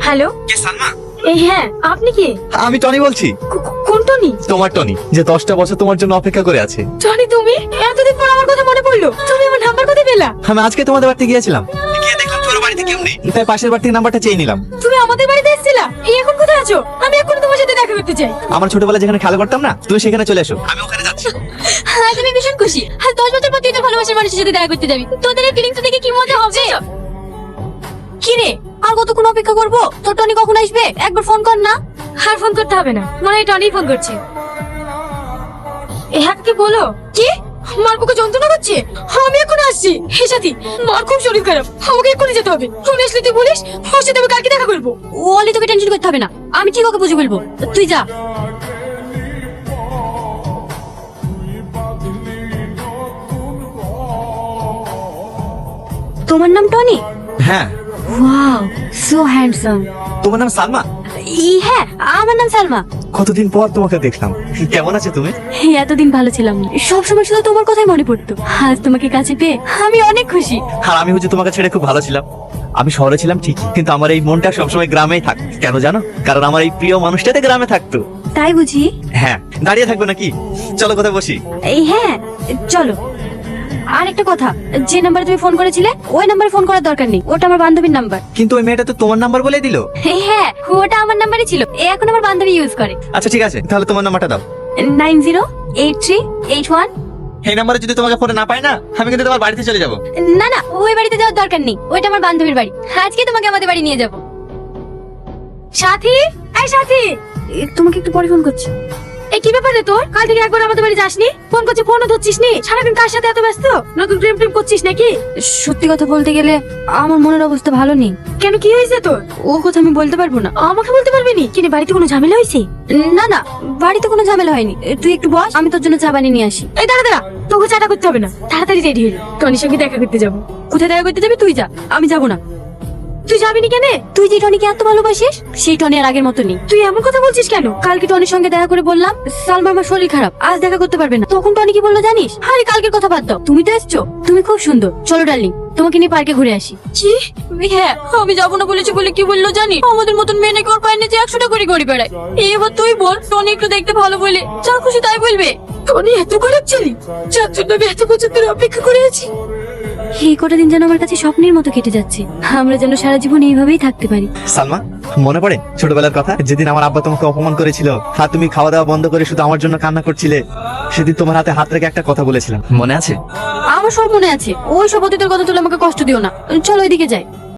Hello, কে সালমা? এই হ্যাঁ, আপনি কি? আমি টনি বলছি। কোন টনি? তোমার টনি, যে 10টা বছর তোমার জন্য অপেক্ষা করে আছে। টনি তুমি? এতদিন পর আমার কথা মনে পড়লো। তুমি আমার নাম্বার কোথায় পেলা? আমি আজকে তোমাদের বাড়িতে গিয়েছিলাম, গিয়ে দেখলাম তোমার বাড়িতে কেউ নেই, তাই পাশের বাড়ি থেকে নাম্বারটা চেয়ে নিলাম। তুমি আমাদের বাড়িতে এসেছিলা? এই এখন কোথায় আছো? আমি এখন তোমার সাথে দেখা করতে চাই। আমার ছোটবেলায় যেখানে খেলা করতাম না, তুমি সেখানে চলে এসো, আমি ওখানে যাচ্ছি। আজ আমি ভীষণ খুশি। আজ 10 বছর পর তুই তোর ভালোবাসার মানুষের সাথে দেখা করতে যাবি। তোদের এই ফিলিংস দেখে কি মজা হবে। কি রে, আর কতক্ষণ অপেক্ষা করবো? তোর টনি কখন আসবে? একবার ফোন কর না। আর ফোন করতে হবে না, মনে হয় টনি ফোন করছে। হ্যাঁ, বলো। কি? মার বুকে যন্ত্রণা করছে? আমি এখন আসছি। হে সাথী, মার খুব শরীর খারাপ, আমাকে এক্ষুনি যেতে হবে। ফোন আসলে তুই বলিস, ওর সাথে আমি কালকে দেখা করবো। ওলি, তোকে টেনশন করতে হবে না, আমি ঠিক ওকে বুঝে বলবো। তুই যা। তোমার নাম টনি? হ্যাঁ। Wow, so handsome. তোমার নাম সালমা? হ্যাঁ, আমার নাম সালমা। কতদিন পর তোমাকে দেখলাম, কেমন আছো তুমি? এতদিন ভালো ছিলাম না, সবসময় শুধু তোমার কথাই মনে পড়তো। আজ তোমাকে কাছে পেয়ে আমি অনেক খুশি। আর আমি হচ্ছে তোমাকে ছেড়ে খুব ভালো ছিলাম। আমি শহরে ছিলাম ঠিকই, কিন্তু আমার এই মনটা সবসময় গ্রামেই থাক। কেন জানো? কারণ আমার এই প্রিয় মানুষটাতে গ্রামে থাকতো। তাই বুঝি? হ্যাঁ, দাঁড়িয়ে থাকবো নাকি? চলো কোথায় বসি। হ্যাঁ, চলো। আর একটা কথা, যে নাম্বারে তুমি ফোন করেছিলে ওই নাম্বারে ফোন করার দরকার নেই, ওটা আমার বান্ধবীর নাম্বার। কিন্তু ওই মেয়েটা তো তোমার নাম্বার বলে দিল। হ্যাঁ, ওটা আমার নাম্বারই ছিল, এখন আমার বান্ধবী ইউজ করে। আচ্ছা ঠিক আছে, তাহলে তোমার নাম্বারটা দাও। 908381। এই নাম্বারে যদি তোমাকে ফোনে না পাই না, আমি কিন্তু তোমার বাড়িতে চলে যাবো। না না, ওই বাড়িতে যাওয়ার দরকার নেই, ওইটা আমার বান্ধবীর বাড়ি। আজকে তোমাকে আমাদের বাড়ি নিয়ে যাব। সাথী, এই সাথী, তোমাকে একটু পরে ফোন করছি। এই কি ব্যাপারে তোর? কাল থেকে একবার আমাদের বাড়ি যাসনি, ফোন করছি ফোনও ধরছিস নি। সারাদিন কার সাথে এত ব্যস্ত? নতুন প্রেম প্রেম করছিস নাকি? সত্যি কথা বলতে গেলে আমার মনের অবস্থা ভালো নেই। কেন, কি হয়েছে তোর? ও কথা আমি বলতে পারবো না। আমাকে বলতে পারবি নি? কিন্তু বাড়িতে কোনো ঝামেলা হয়েছে? না না, বাড়িতে কোনো ঝামেলা হয়নি। তুই একটু বস, আমি তোর জন্য চা বানিয়ে নিয়ে আসি। এই দাঁড়া দাঁড়া, তোকে চাটা করতে হবে না, তাড়াতাড়ি রেডি হলি, টনির সঙ্গে দেখা করতে যাবো। কোথায় দেখা করতে যাবি? তুই যা, আমি যাবো না। তুই যাবি নি কেন? তুই যে টনিকে এত ভালোবাসিস, সেই টনি আর আগের মতো নেই। তুই এমন কথা বলছিস কেন? কালকে টনির সঙ্গে দেখা করে বললাম সালমা আমার শরীর খারাপ, আজ দেখা করতে পারবে না। তখন টনি কি বললো জানিস? আরে কালকের কথা বাদ দাও, তুমি তো এসছো, তুমি খুব সুন্দর, চলো ডার্লিং তোমাকে নিয়ে পার্কে ঘুরে আসি। কি? হ্যাঁ, আমি যাবো না বলেছি বলে কি বললো জানি? আমাদের মতন মেয়ে নাকি ওর পায়ের নিচে 100টা করে ঘুরে বেড়ায়। এবার তুই বল, টনি একটু দেখতে ভালো বলে যা খুশি তাই বলবে। টনি এত খারাপ ছিলি, যার জন্য আমি এত বছর ধরে অপেক্ষা করে আছি। এই কটা দিন যেন আমার কাছে স্বপ্নের মতো কেটে যাচ্ছে, আমরা যেন সারা জীবন এইভাবেই থাকতে পারি। সালমা, মনে পড়ে ছোটবেলার কথা? যেদিন আমার আব্বা তোমাকে অপমান করেছিল, আর তুমি খাওয়া দাওয়া বন্ধ করে শুধু আমার জন্য কান্না করছিলে। সেদিন তোমার হাতে হাত রেখে একটা কথা বলেছিলাম, মনে আছে? আমার সব মনে আছে। ওই সব অতীতের কথা তুলে আমাকে কষ্ট দিও না, চলো এদিকে যাই।